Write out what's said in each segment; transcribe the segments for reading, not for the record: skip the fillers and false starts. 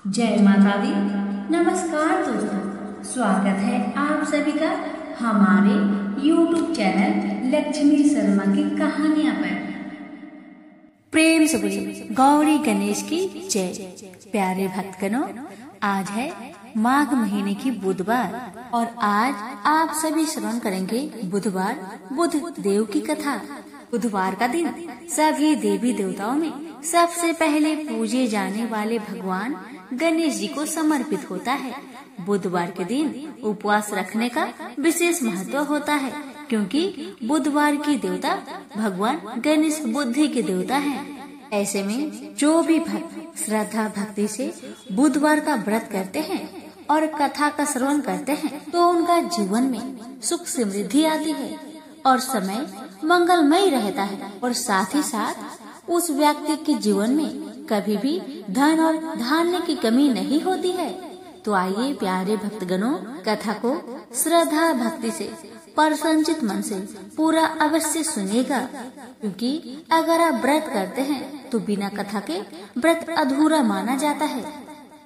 जय माता दी। नमस्कार दोस्तों, स्वागत है आप सभी का हमारे YouTube चैनल लक्ष्मी शर्मा की कहानियां पर। प्रेम से बोलिए गौरी गणेश की जय। प्यारे भक्तगणों, आज है माघ महीने की बुधवार और आज आप सभी श्रवण करेंगे बुधवार बुध देव की कथा। बुधवार का दिन सभी देवी देवताओं में सबसे पहले पूजे जाने वाले भगवान गणेश जी को समर्पित होता है। बुधवार के दिन उपवास रखने का विशेष महत्व होता है, क्योंकि बुधवार की देवता भगवान गणेश बुद्धि के देवता हैं। ऐसे में जो भी भक्त श्रद्धा भक्ति से बुधवार का व्रत करते हैं और कथा का श्रवण करते हैं तो उनका जीवन में सुख समृद्धि आती है और समय मंगलमय रहता है और साथ ही साथ उस व्यक्ति के जीवन में कभी भी धन और धान्य की कमी नहीं होती है। तो आइए प्यारे भक्तगणों, कथा को श्रद्धा भक्ति से प्रसन्नचित मन से पूरा अवश्य सुनिएगा, क्योंकि अगर आप व्रत करते हैं तो बिना कथा के व्रत अधूरा माना जाता है।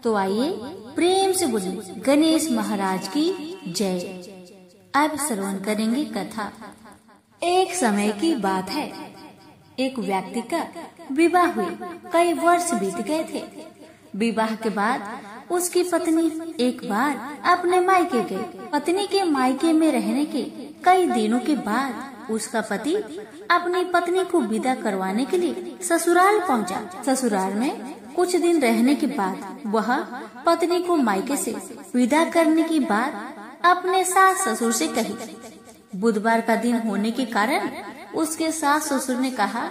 तो आइए प्रेम से बोलिए गणेश महाराज की जय। अब श्रवण करेंगे कथा। एक समय की बात है, एक व्यक्ति का विवाह हुए कई वर्ष बीत गए थे। विवाह के बाद उसकी पत्नी एक बार अपने मायके गई। पत्नी के मायके में रहने के कई दिनों के बाद उसका पति अपनी पत्नी को विदा करवाने के लिए ससुराल पहुंचा। ससुराल में कुछ दिन रहने के बाद वह पत्नी को मायके से विदा करने की बात अपने सास ससुर से कही। बुधवार का दिन होने के कारण उसके सास ससुर ने कहा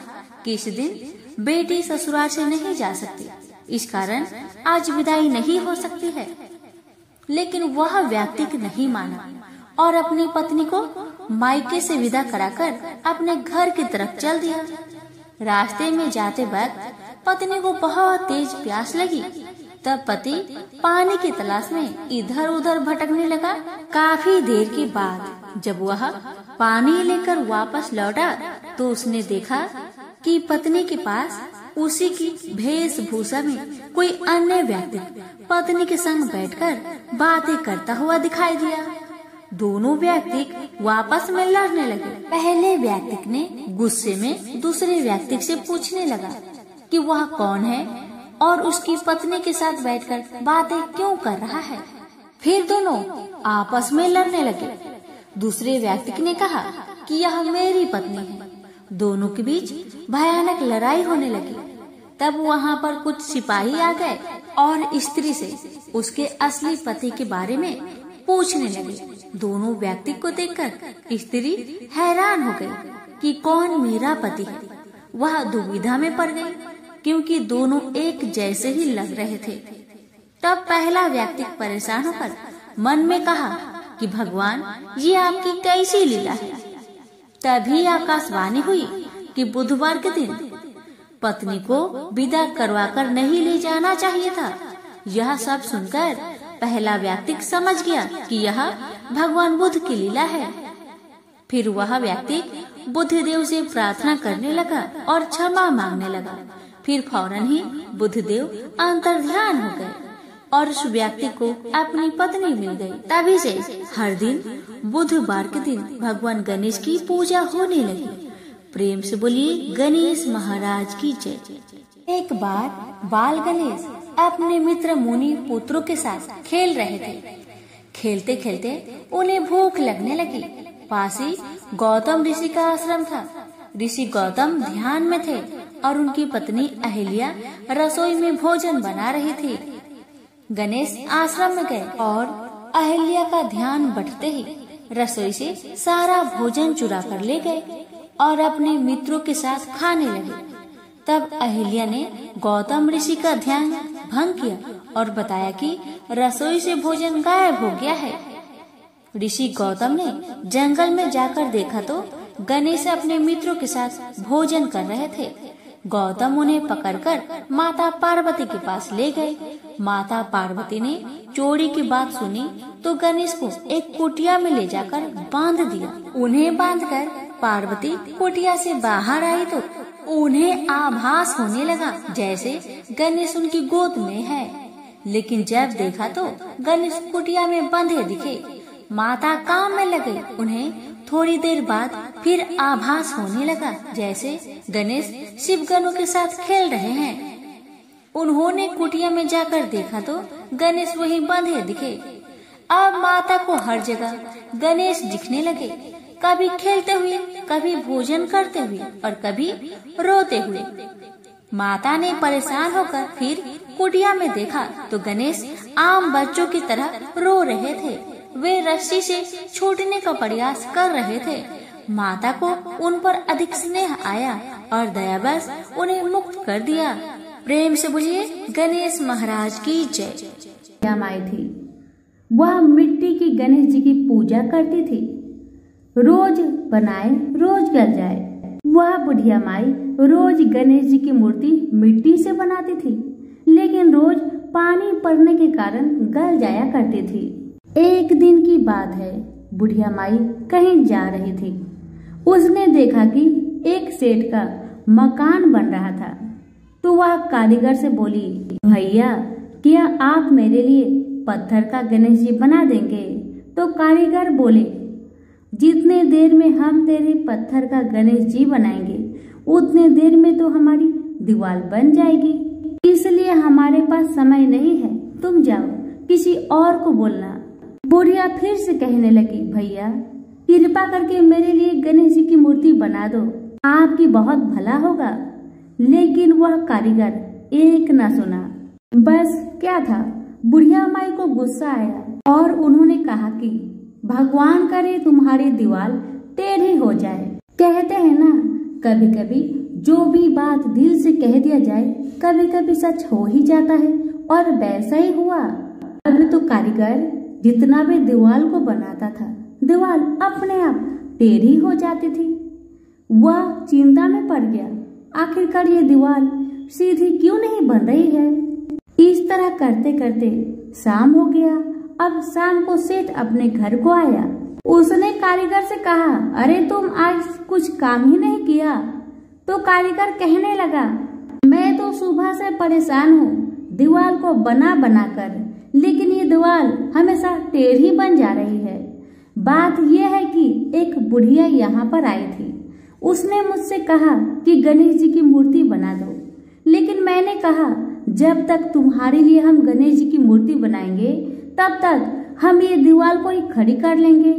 कि इस दिन बेटी ससुराल से नहीं जा सकती, इस कारण आज विदाई नहीं हो सकती है। लेकिन वह व्यक्ति नहीं माना और अपनी पत्नी को मायके से विदा कराकर अपने घर की तरफ चल दिया। रास्ते में जाते वक्त पत्नी को बहुत तेज प्यास लगी। तब पति पानी की तलाश में इधर उधर भटकने लगा। काफी देर के बाद जब वह पानी लेकर वापस लौटा तो उसने देखा कि पत्नी के पास उसी की वेशभूषा में कोई अन्य व्यक्ति पत्नी के संग बैठकर बातें करता हुआ दिखाई दिया। दोनों व्यक्ति वापस में लड़ने लगे। पहले व्यक्ति ने गुस्से में दूसरे व्यक्ति से पूछने लगा कि वह कौन है और उसकी पत्नी के साथ बैठकर बातें क्यों कर रहा है। फिर दोनों आपस में लड़ने लगे। दूसरे व्यक्ति ने कहा कि यह मेरी पत्नी है। दोनों के बीच भयानक लड़ाई होने लगी। तब वहाँ पर कुछ सिपाही आ गए और स्त्री से उसके असली पति के बारे में पूछने लगे। दोनों व्यक्ति को देखकर स्त्री हैरान हो गई कि कौन मेरा पति है। वह दुविधा में पड़ गई, क्योंकि दोनों एक जैसे ही लग रहे थे। तब पहला व्यक्ति परेशान होकर मन में कहा कि भगवान, ये आपकी कैसी लीला है। तभी आकाशवाणी हुई कि बुधवार के दिन पत्नी को विदा करवाकर नहीं ले जाना चाहिए था। यह सब सुनकर पहला व्यक्ति समझ गया कि यह भगवान बुद्ध की लीला है। फिर वह व्यक्ति बुद्धदेव से प्रार्थना करने लगा और क्षमा मांगने लगा। फिर फौरन ही बुद्धदेव अंतर्ध्यान हो गए और उस व्यक्ति को अपनी पत्नी मिल गई। तभी से हर दिन बुधवार के दिन भगवान गणेश की पूजा होने लगी। प्रेम से बोलिए गणेश महाराज की जय। एक बार बाल गणेश अपने मित्र मुनि पुत्रों के साथ खेल रहे थे। खेलते खेलते उन्हें भूख लगने लगी। पास ही गौतम ऋषि का आश्रम था। ऋषि गौतम ध्यान में थे और उनकी पत्नी अहिल्या रसोई में भोजन बना रही थी। गणेश आश्रम में गए और अहिल्या का ध्यान बढ़ते ही रसोई से सारा भोजन चुरा कर ले गए और अपने मित्रों के साथ खाने लगे। तब अहिल्या ने गौतम ऋषि का ध्यान भंग किया और बताया कि रसोई से भोजन गायब हो गया है। ऋषि गौतम ने जंगल में जाकर देखा तो गणेश अपने मित्रों के साथ भोजन कर रहे थे। गौतम उन्हें पकड़कर माता पार्वती के पास ले गए। माता पार्वती ने चोरी की बात सुनी तो गणेश को एक कुटिया में ले जाकर बांध दिया। उन्हें बांधकर पार्वती कुटिया से बाहर आई तो उन्हें आभास होने लगा जैसे गणेश उनकी गोद में है। लेकिन जब देखा तो गणेश कुटिया में बंधे दिखे। माता काम में लगे। उन्हें थोड़ी देर बाद फिर आभास होने लगा जैसे गणेश शिवगणों के साथ खेल रहे हैं। उन्होंने कुटिया में जाकर देखा तो गणेश वहीं बंधे दिखे। अब माता को हर जगह गणेश दिखने लगे, कभी खेलते हुए, कभी भोजन करते हुए और कभी रोते हुए। माता ने परेशान होकर फिर कुटिया में देखा तो गणेश आम बच्चों की तरह रो रहे थे। वे रस्सी से छूटने का प्रयास कर रहे थे। माता को उन पर अधिक स्नेह आया और दयावश उन्हें मुक्त कर दिया। प्रेम से बोलिए गणेश महाराज की जय। माई थी, वह मिट्टी की गणेश जी की पूजा करती थी। रोज बनाए रोज गल जाए। वह बुढ़िया माई रोज गणेश जी की मूर्ति मिट्टी से बनाती थी, लेकिन रोज पानी पड़ने के कारण गल जाया करती थी। एक दिन की बात है, बुढ़िया माई कहीं जा रही थी। उसने देखा कि एक सेठ का मकान बन रहा था, तो वह कारीगर से बोली, भैया क्या आप मेरे लिए पत्थर का गणेश जी बना देंगे? तो कारीगर बोले, जितने देर में हम तेरे पत्थर का गणेश जी बनाएंगे उतने देर में तो हमारी दीवार बन जाएगी, इसलिए हमारे पास समय नहीं है, तुम जाओ, किसी और को बोलना। बुढ़िया फिर से कहने लगी, भैया कृपा करके मेरे लिए गणेश जी की मूर्ति बना दो, आपकी बहुत भला होगा। लेकिन वह कारीगर एक न सुना। बस क्या था, बुढ़िया माई को गुस्सा आया और उन्होंने कहा कि भगवान करे तुम्हारी दीवार टेढ़ी हो जाए। कहते हैं ना, कभी कभी जो भी बात दिल से कह दिया जाए कभी कभी सच हो ही जाता है, और वैसा ही हुआ। अब तो कारीगर जितना भी दीवार को बनाता था, दीवार अपने आप टेढ़ी हो जाती थी। वह चिंता में पड़ गया, आखिरकार ये दीवार सीधी क्यों नहीं बन रही है। इस तरह करते करते शाम हो गया। अब शाम को सेठ अपने घर को आया। उसने कारीगर से कहा, अरे तुम आज कुछ काम ही नहीं किया। तो कारीगर कहने लगा, मैं तो सुबह से परेशान हूँ दीवार को बना बना कर, लेकिन ये दीवार हमेशा टेढ़ी बन जा रही है। बात यह है कि एक बुढ़िया यहाँ पर आई थी। उसने मुझसे कहा कि गणेश जी की मूर्ति बना दो, लेकिन मैंने कहा जब तक तुम्हारे लिए हम गणेश जी की मूर्ति बनाएंगे तब तक हम ये दीवार को ही खड़ी कर लेंगे।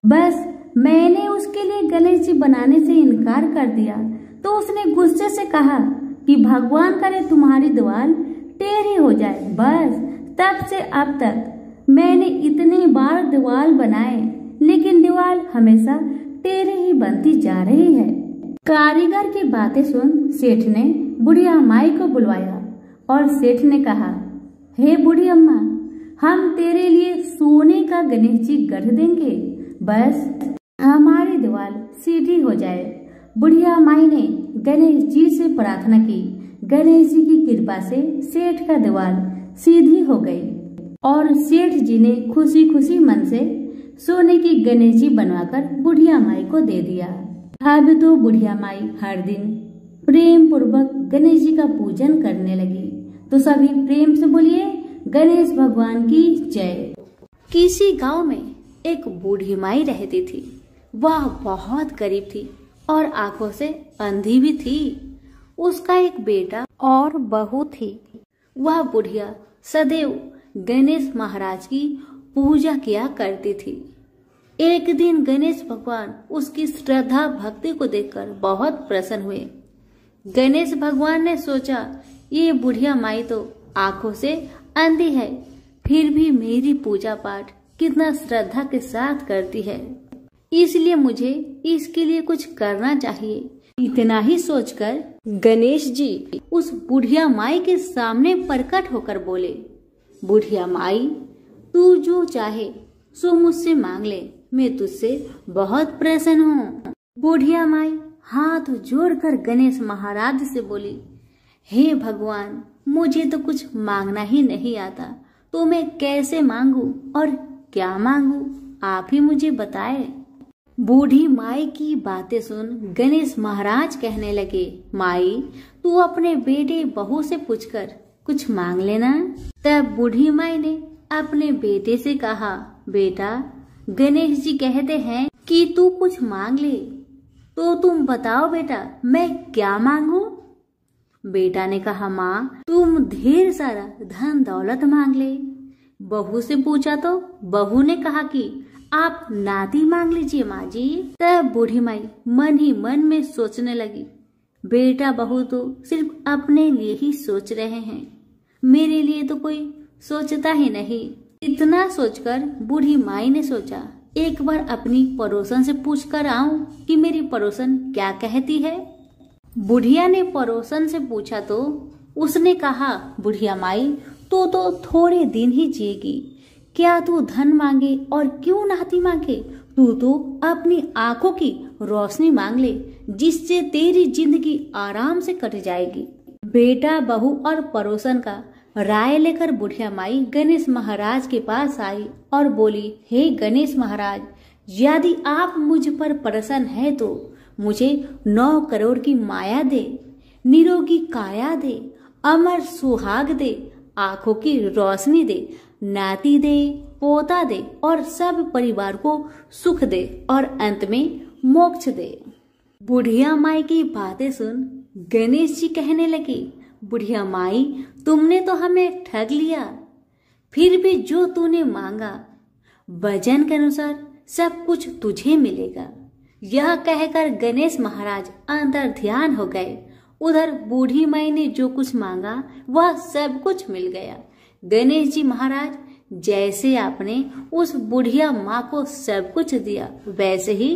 बस मैंने उसके लिए गणेश जी बनाने से इनकार कर दिया तो उसने गुस्से से कहा कि भगवान करे तुम्हारी दीवार टेढ़ी हो जाए। बस तब से अब तक मैंने इतने बार दीवार बनाए, लेकिन दीवार हमेशा टेढ़ी ही बनती जा रही है। कारीगर की बातें सुन सेठ ने बुढ़िया माई को बुलवाया और सेठ ने कहा, हे बूढ़ी अम्मा, हम तेरे लिए सोने का गणेश जी गढ़ देंगे, बस हमारी दीवार सीधी हो जाए। बुढ़िया माई ने गणेश जी से प्रार्थना की। गणेश जी की कृपा से सेठ का दीवार सीधी हो गई और सेठ जी ने खुशी खुशी मन से सोने की गणेश जी बनवाकर बुढ़िया माई को दे दिया। अब तो बुढ़िया माई हर दिन प्रेम पूर्वक गणेश जी का पूजन करने लगी। तो सभी प्रेम से बोलिए गणेश भगवान की जय। किसी गांव में एक बूढ़ी माई रहती थी। वह बहुत गरीब थी और आंखों से अंधी भी थी। उसका एक बेटा और बहू थी। वह बुढ़िया सदैव गणेश महाराज की पूजा किया करती थी। एक दिन गणेश भगवान उसकी श्रद्धा भक्ति को देखकर बहुत प्रसन्न हुए। गणेश भगवान ने सोचा, ये बुढ़िया माई तो आंखों से अंधी है, फिर भी मेरी पूजा पाठ कितना श्रद्धा के साथ करती है, इसलिए मुझे इसके लिए कुछ करना चाहिए। इतना ही सोचकर गणेश जी उस बुढ़िया माई के सामने प्रकट होकर बोले, बुढ़िया माई, तू जो चाहे सो मुझसे मांग ले, मैं तुझसे बहुत प्रसन्न हूँ। बुढ़िया माई हाथ जोड़कर गणेश महाराज से बोली, हे भगवान, मुझे तो कुछ मांगना ही नहीं आता, तो मैं कैसे मांगू और क्या मांगू, आप ही मुझे बताए। बूढ़ी माई की बातें सुन गणेश महाराज कहने लगे, माई, तू अपने बेटे बहू से पूछकर कुछ मांग लेना। तब बूढ़ी माई ने अपने बेटे से कहा, बेटा, गणेश जी कहते हैं कि तू कुछ मांग ले, तो तुम बताओ बेटा मैं क्या मांगू। बेटा ने कहा, माँ तुम ढेर सारा धन दौलत मांग ले। बहू से पूछा तो बहू ने कहा कि आप नाती मांग लीजिए माँ जी। तब बूढ़ी माई मन ही मन में सोचने लगी, बेटा बहू तो सिर्फ अपने लिए ही सोच रहे हैं, मेरे लिए तो कोई सोचता ही नहीं। इतना सोचकर बूढ़ी माई ने सोचा, एक बार अपनी पड़ोसन से पूछ कर आऊं कि मेरी पड़ोसन क्या कहती है। बुढ़िया ने पड़ोसन से पूछा तो उसने कहा, बुढ़िया माई तो थोड़े दिन ही जिएगी, क्या तू धन मांगे और क्यों नाती मांगे, तू तो अपनी आंखों की रोशनी मांग ले, जिससे तेरी जिंदगी आराम से कट जाएगी। बेटा बहू और पड़ोसन का राय लेकर बुढ़िया माई गणेश महाराज के पास आई और बोली, हे गणेश महाराज, यदि आप मुझ पर प्रसन्न है तो मुझे 9 करोड़ की माया दे, निरोगी काया दे, अमर सुहाग दे, आंखों की रोशनी दे, नाती दे, पोता दे और सब परिवार को सुख दे और अंत में मोक्ष दे। बुढ़िया माई की बातें सुन गणेश जी कहने लगे, बुढ़िया माई तुमने तो हमें ठग लिया, फिर भी जो तूने मांगा वजन के अनुसार सब कुछ तुझे मिलेगा। यह कहकर गणेश महाराज अंदर ध्यान हो गए। उधर बूढ़ी माई ने जो कुछ मांगा वह सब कुछ मिल गया। गणेश जी महाराज, जैसे आपने उस बुढ़िया माँ को सब कुछ दिया वैसे ही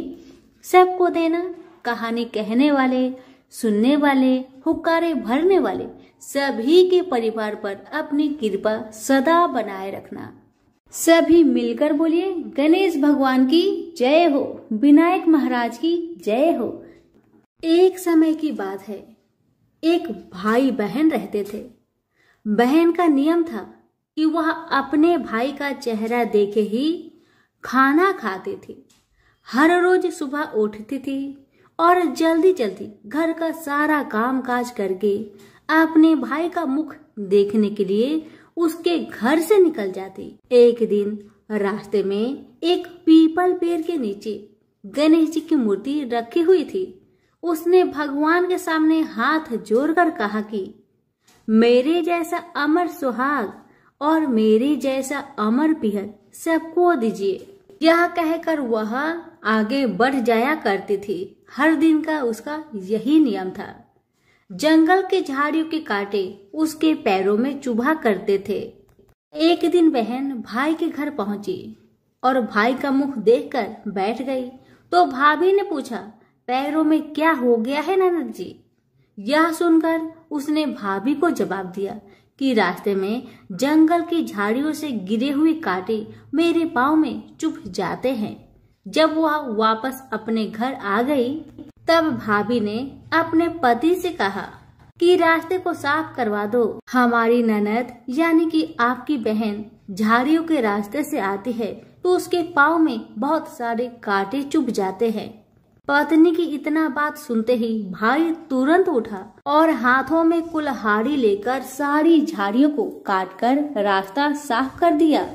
सबको देना। कहानी कहने वाले, सुनने वाले, हुक्कारे भरने वाले सभी के परिवार पर अपनी कृपा सदा बनाए रखना। सभी मिलकर बोलिए, गणेश भगवान की जय हो, विनायक महाराज की जय हो। एक समय की बात है, एक भाई बहन रहते थे। बहन का नियम था कि वह अपने भाई का चेहरा देखे ही खाना खाती थी। हर रोज सुबह उठती थी और जल्दी जल्दी घर का सारा काम काज करके अपने भाई का मुख देखने के लिए उसके घर से निकल जाती। एक दिन रास्ते में एक पीपल पेड़ के नीचे गणेश जी की मूर्ति रखी हुई थी। उसने भगवान के सामने हाथ जोड़कर कहा कि मेरे जैसा अमर सुहाग और मेरे जैसा अमर पिहर सबको दीजिए। यह कहकर वह आगे बढ़ जाया करती थी। हर दिन का उसका यही नियम था। जंगल के झाड़ियों के कांटे उसके पैरों में चुभा करते थे। एक दिन बहन भाई के घर पहुंची और भाई का मुख देखकर बैठ गई तो भाभी ने पूछा, पैरों में क्या हो गया है ननद जी? यह सुनकर उसने भाभी को जवाब दिया कि रास्ते में जंगल की झाड़ियों से गिरे हुए कांटे मेरे पाँव में चुभ जाते हैं। जब वह वापस अपने घर आ गई तब भाभी ने अपने पति से कहा कि रास्ते को साफ करवा दो। हमारी ननद यानी कि आपकी बहन झाड़ियों के रास्ते से आती है तो उसके पाँव में बहुत सारे कांटे चुभ जाते हैं। पत्नी की इतना बात सुनते ही भाई तुरंत उठा और हाथों में कुल्हाड़ी लेकर सारी झाड़ियों को काटकर रास्ता साफ कर दिया।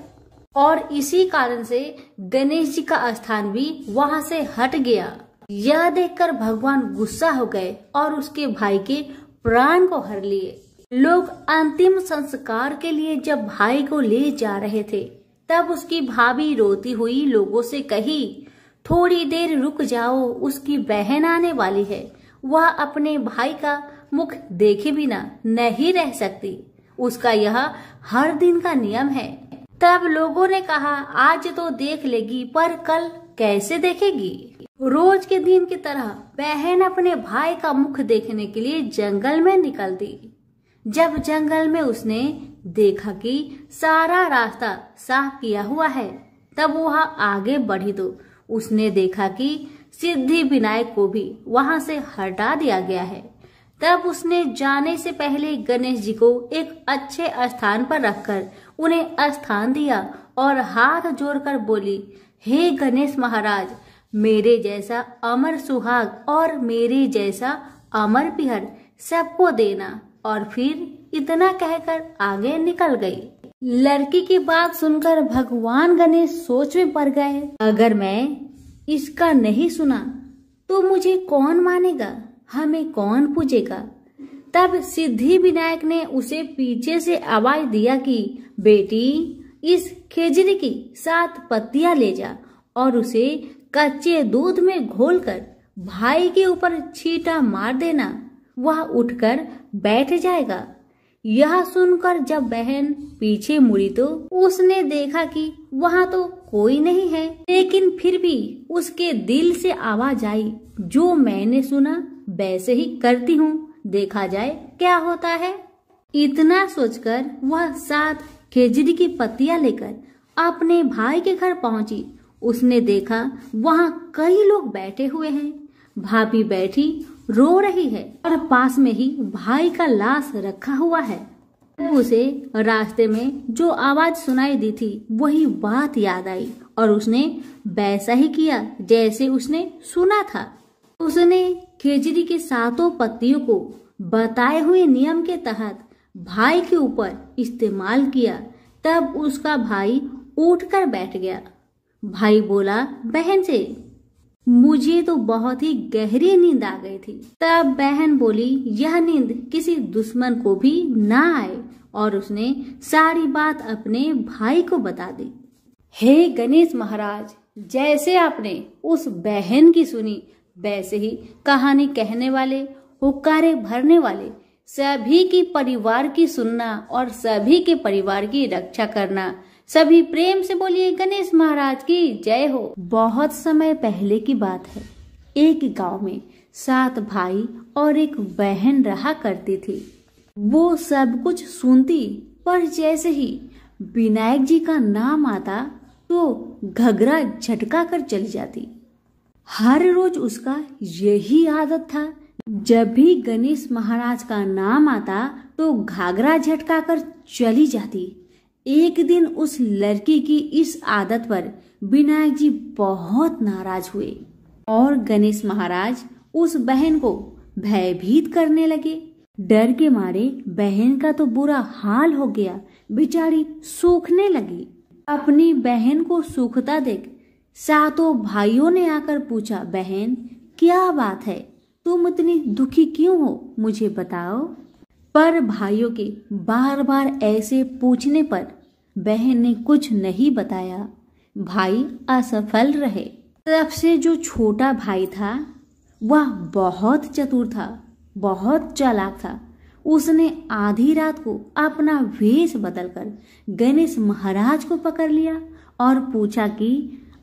और इसी कारण से गणेश जी का स्थान भी वहां से हट गया। यह देखकर भगवान गुस्सा हो गए और उसके भाई के प्राण को हर लिए। लोग अंतिम संस्कार के लिए जब भाई को ले जा रहे थे तब उसकी भाभी रोती हुई लोगों से कही, थोड़ी देर रुक जाओ, उसकी बहन आने वाली है, वह अपने भाई का मुख देखे बिना नहीं रह सकती, उसका यह हर दिन का नियम है। तब लोगों ने कहा, आज तो देख लेगी पर कल कैसे देखेगी? रोज के दिन की तरह बहन अपने भाई का मुख देखने के लिए जंगल में निकल दी। जब जंगल में उसने देखा कि सारा रास्ता साफ किया हुआ है तब वह आगे बढ़ी तो उसने देखा कि सिद्धि विनायक को भी वहां से हटा दिया गया है। तब उसने जाने से पहले गणेश जी को एक अच्छे स्थान पर रखकर उन्हें स्थान दिया और हाथ जोड़कर बोली, हे गणेश महाराज, मेरे जैसा अमर सुहाग और मेरे जैसा अमर पिहर सबको देना। और फिर इतना कहकर आगे निकल गई। लड़की की बात सुनकर भगवान गणेश सोच में पड़ गए, अगर मैं इसका नहीं सुना तो मुझे कौन मानेगा, हमें कौन पूजेगा। तब सिद्धि विनायक ने उसे पीछे से आवाज दिया कि बेटी, इस खेजड़ी की 7 पत्तियां ले जा और उसे कच्चे दूध में घोलकर भाई के ऊपर छींटा मार देना, वह उठकर बैठ जाएगा। यह सुनकर जब बहन पीछे मुड़ी तो उसने देखा कि वहां तो कोई नहीं है, लेकिन फिर भी उसके दिल से आवाज आई, जो मैंने सुना वैसे ही करती हूँ, देखा जाए क्या होता है। इतना सोचकर वह 7 खेजड़ी की पत्तियां लेकर अपने भाई के घर पहुंची। उसने देखा वहां कई लोग बैठे हुए हैं, भाभी बैठी रो रही है और पास में ही भाई का लाश रखा हुआ है। उसे रास्ते में जो आवाज सुनाई दी थी वही बात याद आई और उसने वैसा ही किया जैसे उसने सुना था। उसने खेजड़ी के 7 पत्तियों को बताए हुए नियम के तहत भाई के ऊपर इस्तेमाल किया। तब उसका भाई उठकर बैठ गया। भाई बोला बहन से, मुझे तो बहुत ही गहरी नींद आ गई थी। तब बहन बोली यह नींद किसी दुश्मन को भी ना आए, और उसने सारी बात अपने भाई को बता दी। हे गणेश महाराज, जैसे आपने उस बहन की सुनी वैसे ही कहानी कहने वाले, हुक्कारे भरने वाले सभी की परिवार की सुनना और सभी के परिवार की रक्षा करना। सभी प्रेम से बोलिए गणेश महाराज की जय हो। बहुत समय पहले की बात है। एक गांव में 7 भाई और एक बहन रहा करती थी। वो सब कुछ सुनती, पर जैसे ही विनायक जी का नाम आता तो घगरा झटका कर चली जाती। हर रोज उसका यही आदत था, जब भी गणेश महाराज का नाम आता तो घाघरा झटका कर चली जाती। एक दिन उस लड़की की इस आदत पर विनायक जी बहुत नाराज हुए और गणेश महाराज उस बहन को भयभीत करने लगे। डर के मारे बहन का तो बुरा हाल हो गया, बेचारी सूखने लगी। अपनी बहन को सूखता देख 7 भाइयों ने आकर पूछा, बहन क्या बात है, तुम इतनी दुखी क्यों हो, मुझे बताओ। पर भाइयों के बार बार ऐसे पूछने पर बहन ने कुछ नहीं बताया। भाई असफल रहे। सबसे जो छोटा भाई था वह बहुत चतुर था, बहुत चालाक था। उसने आधी रात को अपना वेश बदलकर गणेश महाराज को पकड़ लिया और पूछा कि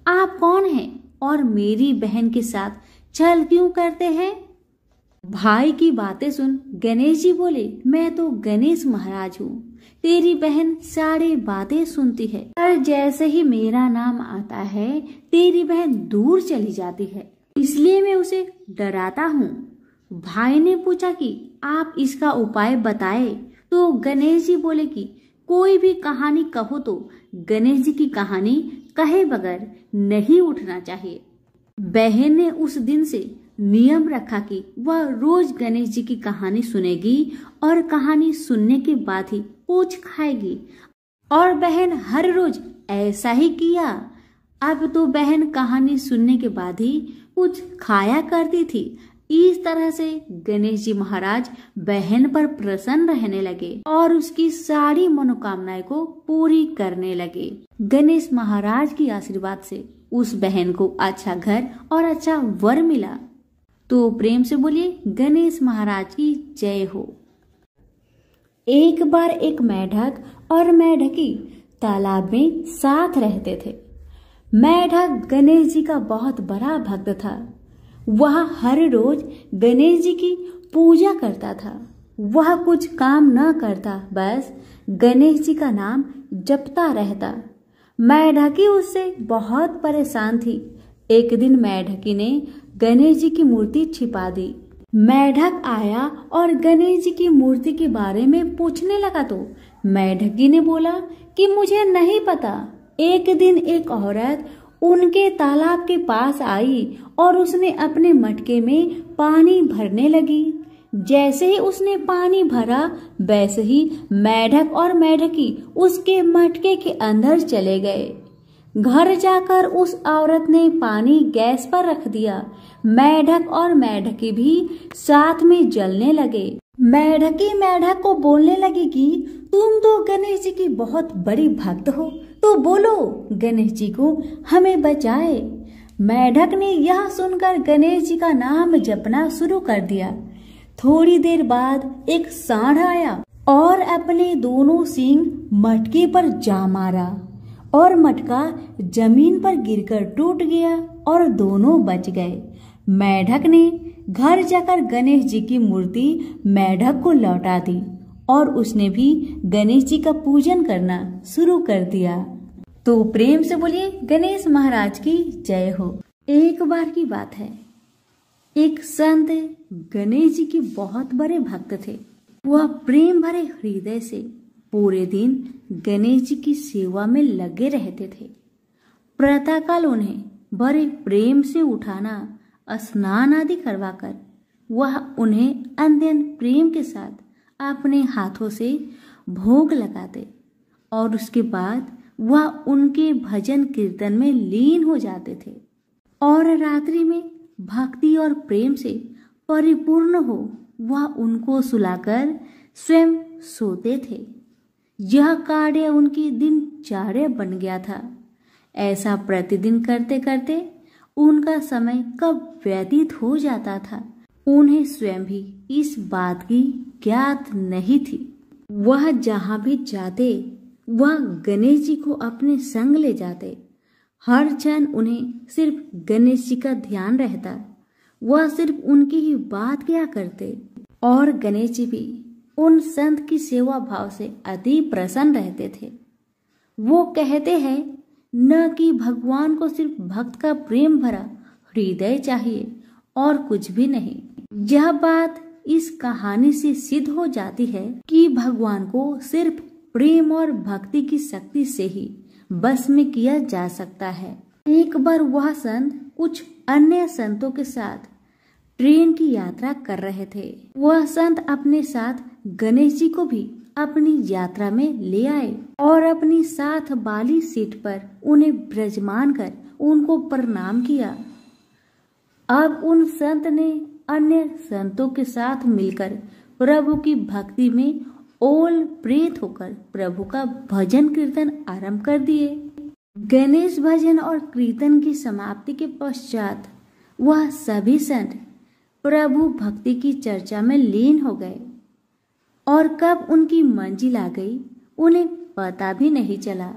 आप कौन हैं और मेरी बहन के साथ छल क्यों करते हैं। भाई की बातें सुन गणेश जी बोले, मैं तो गणेश महाराज हूँ, तेरी बहन सारी बातें सुनती है, पर जैसे ही मेरा नाम आता है तेरी बहन दूर चली जाती है, इसलिए मैं उसे डराता हूँ। भाई ने पूछा कि आप इसका उपाय बताए तो गणेश जी बोले कि कोई भी कहानी कहो तो गणेश जी की कहानी कहे बगैर नहीं उठना चाहिए। बहन ने उस दिन से नियम रखा कि वह रोज गणेश जी की कहानी सुनेगी और कहानी सुनने के बाद ही पूछ खाएगी, और बहन हर रोज ऐसा ही किया। अब तो बहन कहानी सुनने के बाद ही कुछ खाया करती थी। इस तरह से गणेश जी महाराज बहन पर प्रसन्न रहने लगे और उसकी सारी मनोकामनाएं को पूरी करने लगे। गणेश महाराज की आशीर्वाद से उस बहन को अच्छा घर और अच्छा वर मिला। तो प्रेम से बोलिए गणेश महाराज की जय हो। एक बार एक मेढक और मेढकी तालाब में साथ रहते थे। मेढक गणेश जी का बहुत बड़ा भक्त था। वह हर रोज गणेश जी की पूजा करता था। वह कुछ काम न करता, बस गणेश जी का नाम जपता रहता। मेढकी उससे बहुत परेशान थी। एक दिन मेढकी ने गणेश जी की मूर्ति छिपा दी। मेढक आया और गणेश जी की मूर्ति के बारे में पूछने लगा तो मेढकी ने बोला कि मुझे नहीं पता। एक दिन एक औरत उनके तालाब के पास आई और उसने अपने मटके में पानी भरने लगी। जैसे ही उसने पानी भरा वैसे ही मेढक और मेढकी उसके मटके के अंदर चले गए। घर जाकर उस औरत ने पानी गैस पर रख दिया। मेढक और मेढकी भी साथ में जलने लगे। मेढकी मेढक को बोलने लगी कि तुम तो गणेश जी की बहुत बड़ी भक्त हो, तो बोलो गणेश जी को हमें बचाए। मेढक ने यह सुनकर गणेश जी का नाम जपना शुरू कर दिया। थोड़ी देर बाद एक सांड आया और अपने दोनों सींग मटके पर जा मारा और मटका जमीन पर गिरकर टूट गया और दोनों बच गए। मेढक ने घर जाकर गणेश जी की मूर्ति मेढक को लौटा दी और उसने भी गणेश जी का पूजन करना शुरू कर दिया। तो प्रेम से बोलिए गणेश महाराज की जय हो। एक बार की बात है, एक संत गणेश जी के बहुत बड़े भक्त थे। वह प्रेम भरे हृदय से पूरे दिन गणेश जी की सेवा में लगे रहते थे। प्रातःकाल उन्हें बड़े प्रेम से उठाना, स्नान आदि करवाकर वह उन्हें अत्यंत प्रेम के साथ अपने हाथों से भोग लगाते और उसके बाद वह उनके भजन कीर्तन में लीन हो जाते थे और रात्रि में भक्ति और प्रेम से परिपूर्ण हो वह उनको सुलाकर स्वयं सोते थे। यह कार्य उनकी दिनचर्या बन गया था। ऐसा प्रतिदिन करते करते उनका समय कब व्यतीत हो जाता था उन्हें स्वयं भी इस बात की ज्ञात नहीं थी। वह जहाँ भी जाते वह गणेश जी को अपने संग ले जाते। हर क्षण उन्हें सिर्फ गणेश जी का ध्यान रहता। वह सिर्फ उनकी ही बात किया करते और गणेश जी भी उन संत की सेवा भाव से अति प्रसन्न रहते थे। वो कहते हैं न कि भगवान को सिर्फ भक्त का प्रेम भरा हृदय चाहिए और कुछ भी नहीं। यह बात इस कहानी से सिद्ध हो जाती है कि भगवान को सिर्फ प्रेम और भक्ति की शक्ति से ही बस में किया जा सकता है। एक बार वह संत कुछ अन्य संतों के साथ ट्रेन की यात्रा कर रहे थे। वह संत अपने साथ गणेश जी को भी अपनी यात्रा में ले आए और अपनी साथ वाली सीट पर उन्हें विराजमान कर उनको प्रणाम किया। अब उन संत ने अन्य संतों के साथ मिलकर प्रभु की भक्ति में ओल प्रेत होकर प्रभु का भजन कीर्तन आरंभ कर दिए। गणेश भजन और कीर्तन की समाप्ति के पश्चात वह सभी संत प्रभु भक्ति की चर्चा में लीन हो गए और कब उनकी मंजिल आ गई उन्हें पता भी नहीं चला।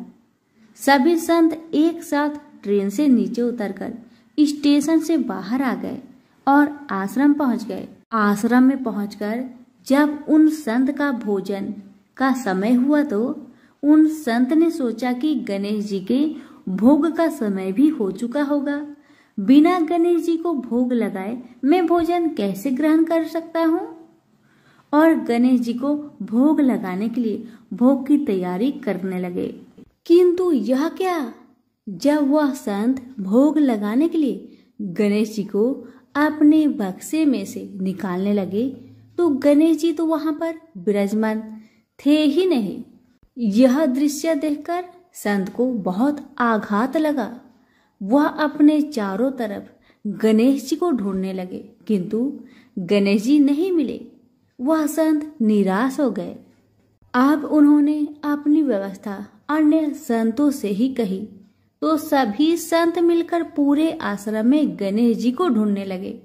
सभी संत एक साथ ट्रेन से नीचे उतरकर स्टेशन से बाहर आ गए और आश्रम पहुंच गए। आश्रम में पहुंचकर जब उन संत का भोजन का समय हुआ तो उन संत ने सोचा कि गणेश जी के भोग का समय भी हो चुका होगा। बिना गणेश जी को भोग लगाए मैं भोजन कैसे ग्रहण कर सकता हूँ? और गणेश जी को भोग लगाने के लिए भोग की तैयारी करने लगे। किंतु यह क्या, जब वह संत भोग लगाने के लिए गणेश जी को अपने बक्से में से निकालने लगे तो गणेश जी तो वहां पर विराजमान थे ही नहीं। यह दृश्य देखकर संत को बहुत आघात लगा। वह अपने चारों तरफ गणेश जी को ढूंढने लगे किंतु गणेश जी नहीं मिले। वह संत निराश हो गए। अब उन्होंने अपनी व्यवस्था अन्य संतों से ही कही तो सभी संत मिलकर पूरे आश्रम में गणेश जी को ढूंढने लगे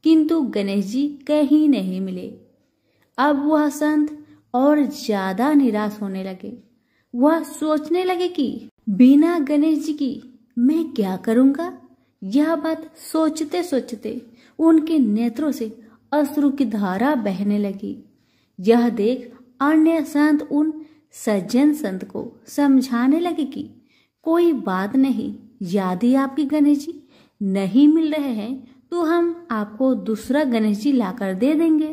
किंतु गणेश जी कहीं नहीं मिले। अब वह संत और ज्यादा निराश होने लगे। वह सोचने लगे कि बिना गणेश जी की मैं क्या करूंगा। यह बात सोचते सोचते उनके नेत्रों से अश्रु की धारा बहने लगी। यह देख अन्य संत उन सज्जन संत को समझाने लगे कि कोई बात नहीं, यदि आपके गणेश जी नहीं मिल रहे हैं तो हम आपको दूसरा गणेश जी लाकर दे देंगे,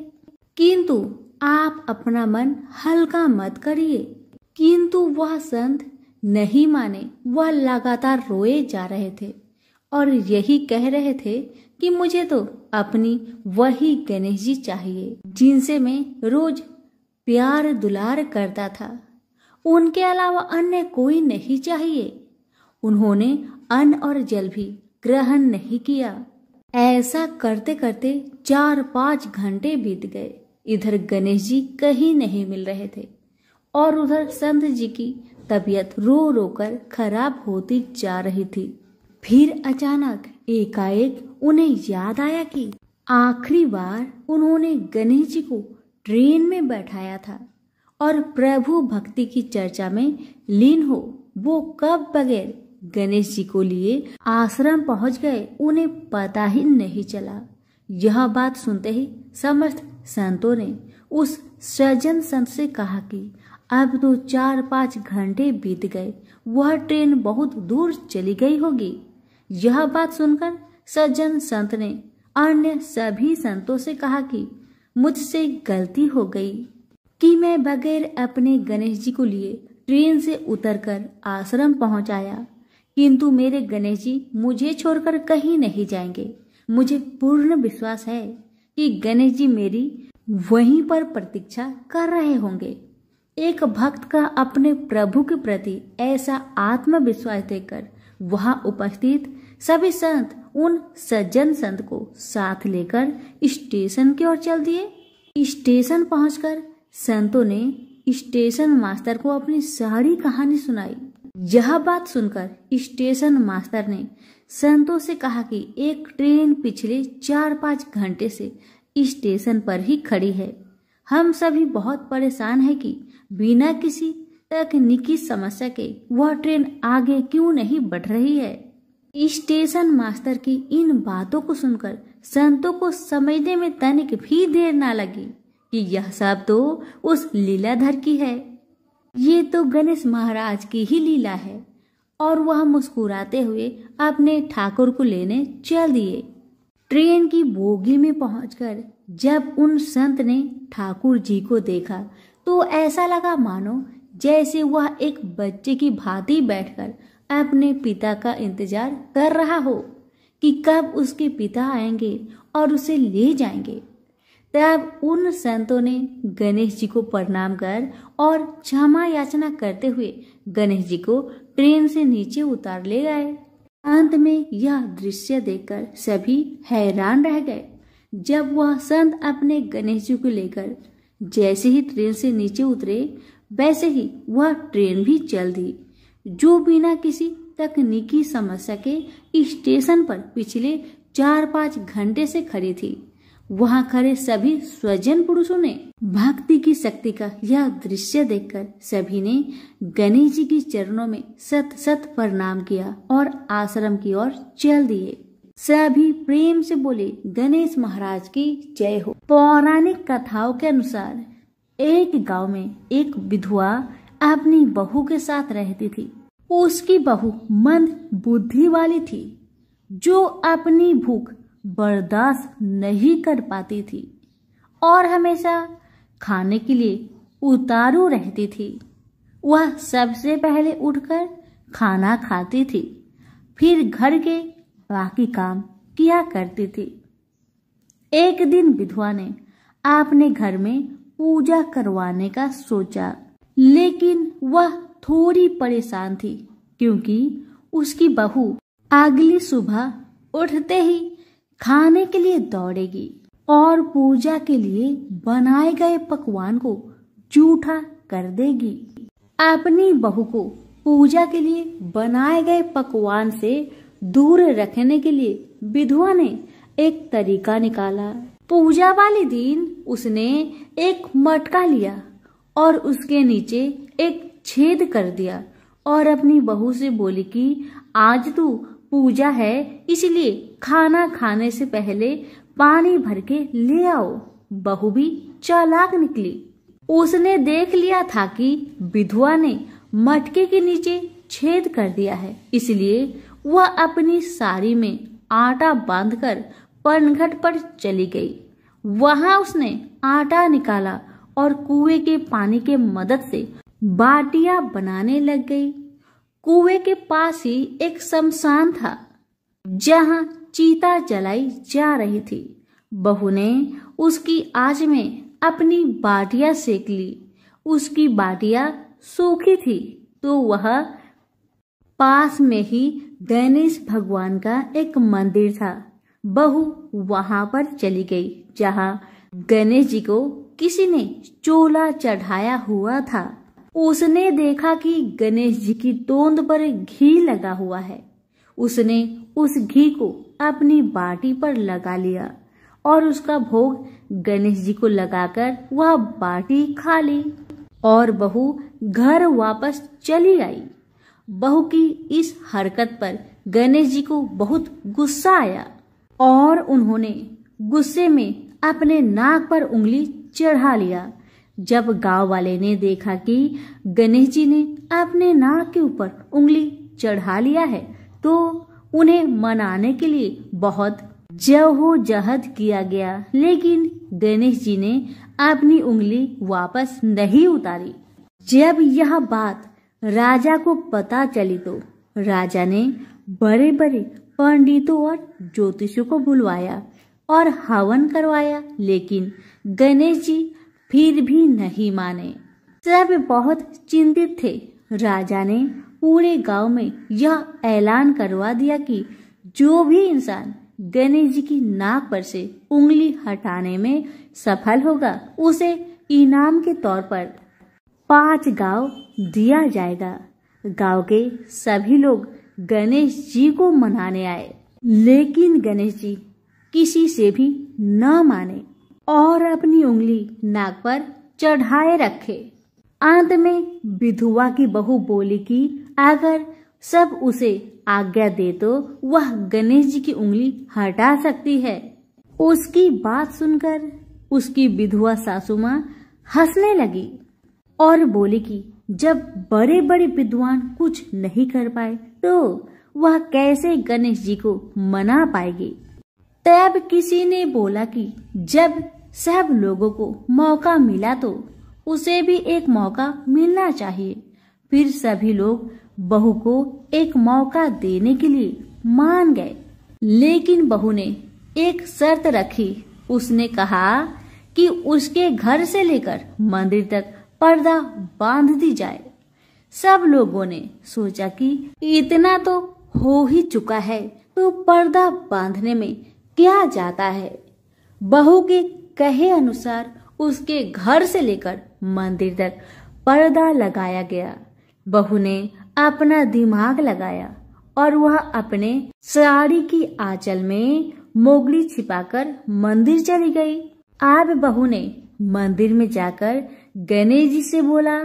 किंतु आप अपना मन हल्का मत करिए। किंतु वह संत नहीं माने। वह लगातार रोए जा रहे थे और यही कह रहे थे कि मुझे तो अपनी वही गणेश जी चाहिए जिनसे मैं रोज प्यार दुलार करता था। उनके अलावा अन्य कोई नहीं चाहिए। उन्होंने अन्न और जल भी ग्रहण नहीं किया। ऐसा करते करते 4-5 घंटे बीत गए। इधर गणेश जी कहीं नहीं मिल रहे थे और उधर संत जी की तबीयत रो रो कर खराब होती जा रही थी। फिर अचानक एकाएक उन्हें याद आया कि आखिरी बार उन्होंने गणेश जी को ट्रेन में बैठाया था और प्रभु भक्ति की चर्चा में लीन हो वो कब बगैर गणेश जी को लिए आश्रम पहुंच गए उन्हें पता ही नहीं चला। यह बात सुनते ही समस्त संतों ने उस सज्जन संत से कहा कि अब तो 4-5 घंटे बीत गए, वह ट्रेन बहुत दूर चली गई होगी। यह बात सुनकर सज्जन संत ने अन्य सभी संतों से कहा कि मुझसे गलती हो गई कि मैं बगैर अपने गणेश जी को लिए ट्रेन से उतरकर आश्रम पहुंच आया, किंतु मेरे गणेश जी मुझे छोड़कर कहीं नहीं जाएंगे। मुझे पूर्ण विश्वास है कि गणेश जी मेरी वहीं पर प्रतीक्षा कर रहे होंगे। एक भक्त का अपने प्रभु के प्रति ऐसा आत्मविश्वास देखकर वहां उपस्थित सभी संत उन सज्जन संत को साथ लेकर स्टेशन की ओर चल दिए। स्टेशन पहुंचकर संतों ने स्टेशन मास्टर को अपनी सारी कहानी सुनाई। यह बात सुनकर स्टेशन मास्टर ने संतों से कहा कि एक ट्रेन पिछले 4-5 घंटे से स्टेशन पर ही खड़ी है। हम सभी बहुत परेशान हैं कि बिना किसी तकनीकी समस्या के वह ट्रेन आगे क्यों नहीं बढ़ रही है। स्टेशन मास्टर की इन बातों को सुनकर संतों को समझने में तनिक भी देर ना लगी कि यह सब तो उस लीलाधर की है। ये तो गणेश महाराज की ही लीला है। और वह मुस्कुराते हुए अपने ठाकुर को लेने चल दिए। ट्रेन की बोगी में पहुंचकर जब उन संत ने ठाकुर जी को देखा तो ऐसा लगा मानो जैसे वह एक बच्चे की भांति बैठकर अपने पिता का इंतजार कर रहा हो कि कब उसके पिता आएंगे और उसे ले जाएंगे। तब उन संतों ने गणेश जी को प्रणाम कर और क्षमा याचना करते हुए गणेश जी को ट्रेन से नीचे उतार ले गए। अंत में यह दृश्य देखकर सभी हैरान रह गए। जब वह संत अपने गणेश जी को लेकर जैसे ही ट्रेन से नीचे उतरे वैसे ही वह ट्रेन भी चल दी, जो बिना किसी तकनीकी समस्या के स्टेशन पर पिछले 4-5 घंटे से खड़ी थी। वहां खड़े सभी स्वजन पुरुषों ने भक्ति की शक्ति का यह दृश्य देखकर सभी ने गणेश जी के चरणों में सत सत प्रणाम किया और आश्रम की ओर चल दिए। सभी प्रेम से बोले गणेश महाराज की जय हो। पौराणिक कथाओं के अनुसार एक गांव में एक विधवा अपनी बहू के साथ रहती थी। उसकी बहू मंद बुद्धि वाली थी, जो अपनी भूख बर्दाश्त नहीं कर पाती थी और हमेशा खाने के लिए उतारू रहती थी। वह सबसे पहले उठकर खाना खाती थी, फिर घर के बाकी काम किया करती थी। एक दिन विधवा ने अपने घर में पूजा करवाने का सोचा, लेकिन वह थोड़ी परेशान थी क्योंकि उसकी बहू अगली सुबह उठते ही खाने के लिए दौड़ेगी और पूजा के लिए बनाए गए पकवान को जूठा कर देगी। अपनी बहू को पूजा के लिए बनाए गए पकवान से दूर रखने के लिए विधवा ने एक तरीका निकाला। पूजा वाले दिन उसने एक मटका लिया और उसके नीचे एक छेद कर दिया और अपनी बहू से बोली कि आज तो पूजा है, इसलिए खाना खाने से पहले पानी भर के ले आओ। बहू भी चालाक निकली। उसने देख लिया था कि विधवा ने मटके के नीचे छेद कर दिया है, इसलिए वह अपनी साड़ी में आटा बांधकर पनघट पर चली गई। वहां उसने आटा निकाला और कुएं के पानी के मदद से बाटियां बनाने लग गई। कुएं के पास ही एक शमशान था। जहाँ चीता जलाई जा रही थी। बहू ने उसकी आंच में अपनी बाटियां सेक ली। उसकी बाटियां सूखी थी तो वह पास में ही गणेश भगवान का एक मंदिर था। बहू वहां पर चली गई जहां गणेश जी को किसी ने चोला चढ़ाया हुआ था। उसने देखा कि गणेश जी की तोंद पर घी लगा हुआ है। उसने उस घी को अपनी बाटी पर लगा लिया और उसका भोग गणेश जी को लगाकर वह बाटी खा ली और बहू घर वापस चली आई। बहू की इस हरकत पर गणेश जी को बहुत गुस्सा आया और उन्होंने गुस्से में अपने नाक पर उंगली चढ़ा लिया। जब गांव वाले ने देखा कि गणेश जी ने अपने नाक के ऊपर उंगली चढ़ा लिया है तो उन्हें मनाने के लिए बहुत जद्दोजहद किया गया, लेकिन गणेश जी ने अपनी उंगली वापस नहीं उतारी। जब यह बात राजा को पता चली तो राजा ने बड़े बड़े पंडितों और ज्योतिषियों को बुलवाया और हवन करवाया, लेकिन गणेश जी फिर भी नहीं माने। सब बहुत चिंतित थे। राजा ने पूरे गांव में यह ऐलान करवा दिया कि जो भी इंसान गणेश जी की नाक पर से उंगली हटाने में सफल होगा उसे इनाम के तौर पर 5 गांव दिया जाएगा। गांव के सभी लोग गणेश जी को मनाने आए, लेकिन गणेश जी किसी से भी न माने और अपनी उंगली नाक पर चढ़ाए रखे। अंत में विधवा की बहू बोली कि अगर सब उसे आज्ञा दे तो वह गणेश जी की उंगली हटा सकती है। उसकी बात सुनकर उसकी विधवा सासू माँ हंसने लगी और बोली कि जब बड़े बड़े विद्वान कुछ नहीं कर पाए तो वह कैसे गणेश जी को मना पाएगी। तब किसी ने बोला कि जब सब लोगों को मौका मिला तो उसे भी एक मौका मिलना चाहिए। फिर सभी लोग बहू को एक मौका देने के लिए मान गए, लेकिन बहू ने एक शर्त रखी। उसने कहा कि उसके घर से लेकर मंदिर तक पर्दा बांध दी जाए। सब लोगों ने सोचा कि इतना तो हो ही चुका है तो पर्दा बांधने में क्या जाता है। बहू के कहे अनुसार उसके घर से लेकर मंदिर तक पर्दा लगाया गया। बहू ने अपना दिमाग लगाया और वह अपने साड़ी की आंचल में मोगली छिपाकर मंदिर चली गई। अब बहू ने मंदिर में जाकर गणेश जी से बोला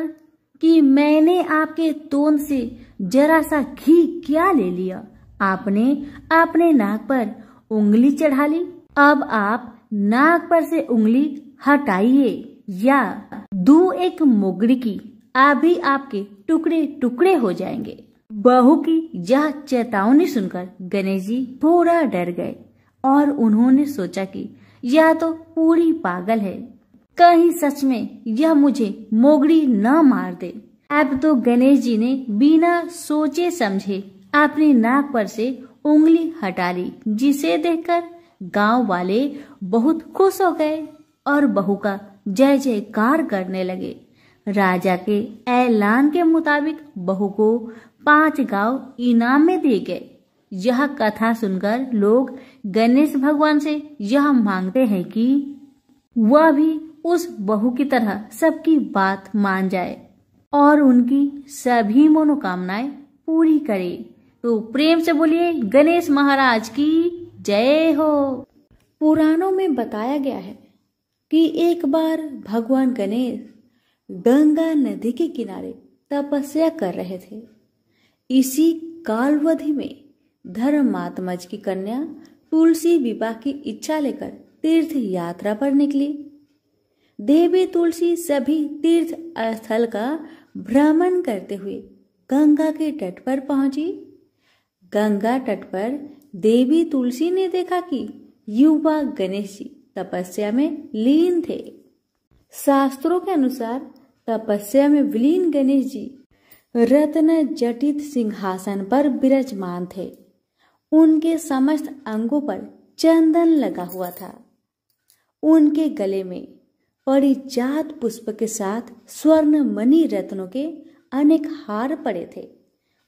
कि मैंने आपके तोंद से जरा सा घी क्या ले लिया, आपने अपने नाक पर उंगली चढ़ा ली। अब आप नाक पर से उंगली हटाइए या दूं एक मोगरी की, अभी आपके टुकड़े टुकड़े हो जाएंगे। बहू की यह चेतावनी सुनकर गणेश जी थोड़ा डर गए और उन्होंने सोचा कि यह तो पूरी पागल है, कहीं सच में यह मुझे मोगरी न मार दे। अब तो गणेश जी ने बिना सोचे समझे अपनी नाक पर से उंगली हटा ली, जिसे देखकर गांव वाले बहुत खुश हो गए और बहू का जय जयकार करने लगे। राजा के ऐलान के मुताबिक बहू को 5 गांव इनाम में दिए गए। यह कथा सुनकर लोग गणेश भगवान से यह मांगते हैं कि वह भी उस बहू की तरह सबकी बात मान जाए और उनकी सभी मनोकामनाएं पूरी करे। तो प्रेम से बोलिए गणेश महाराज की जय हो। पुराणों में बताया गया है कि एक बार भगवान गणेश गंगा नदी के किनारे तपस्या कर रहे थे। इसी कालावधि में धर्मात्मज की कन्या तुलसी विवाह की इच्छा लेकर तीर्थ यात्रा पर निकली। देवी तुलसी सभी तीर्थ स्थल का भ्रमण करते हुए गंगा के तट पर पहुंची। गंगा तट पर देवी तुलसी ने देखा कि युवा गणेश जी तपस्या में लीन थे। शास्त्रों के अनुसार तपस्या में विलीन गणेश जी रत्न जटित सिंहासन पर विराजमान थे। उनके समस्त अंगों पर चंदन लगा हुआ था। उनके गले में पारिजात पुष्प के साथ स्वर्ण मणि रत्नों के अनेक हार पड़े थे।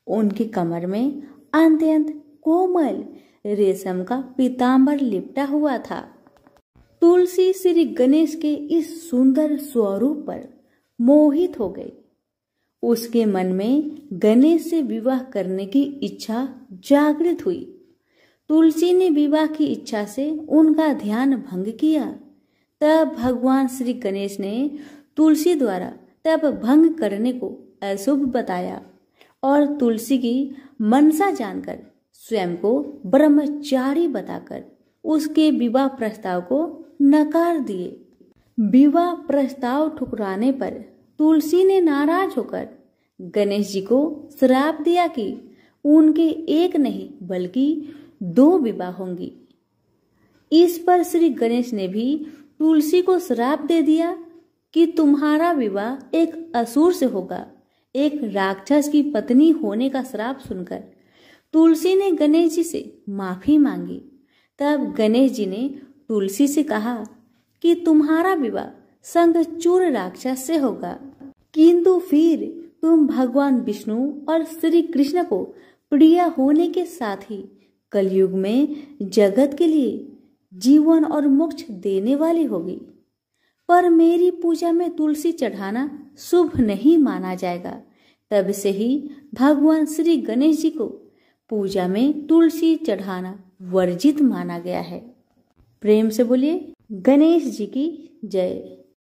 उनकी कमर में अत्यंत कोमल रेशम का पीतांबर लिपटा हुआ था। तुलसी श्री गणेश के इस सुंदर स्वरूप पर मोहित हो गई। उसके मन में गणेश से विवाह करने की इच्छा जागृत हुई। तुलसी ने विवाह की इच्छा से उनका ध्यान भंग किया। तब भगवान श्री गणेश ने तुलसी द्वारा तब भंग करने को अशुभ बताया और तुलसी की मनसा जानकर स्वयं को ब्रह्मचारी बताकर उसके विवाह प्रस्ताव को नकार दिए। विवाह प्रस्ताव ठुकराने पर तुलसी ने नाराज होकर गणेश जी को श्राप दिया कि उनके एक नहीं बल्कि 2 विवाह होंगी। इस पर श्री गणेश ने भी तुलसी को श्राप दे दिया कि तुम्हारा विवाह एक असुर से होगा। एक राक्षस की पत्नी होने का श्राप सुनकर तुलसी ने गणेश जी से माफी मांगी। तब गणेश जी ने तुलसी से कहा कि तुम्हारा विवाह संगचूर राक्षस से होगा, किंतु फिर तुम भगवान विष्णु और श्री कृष्ण को प्रिय होने के साथ ही कलयुग में जगत के लिए जीवन और मोक्ष देने वाली होगी। पर मेरी पूजा में तुलसी चढ़ाना शुभ नहीं माना जाएगा। तब से ही भगवान श्री गणेश जी को पूजा में तुलसी चढ़ाना वर्जित माना गया है। प्रेम से बोलिए गणेश जी की जय।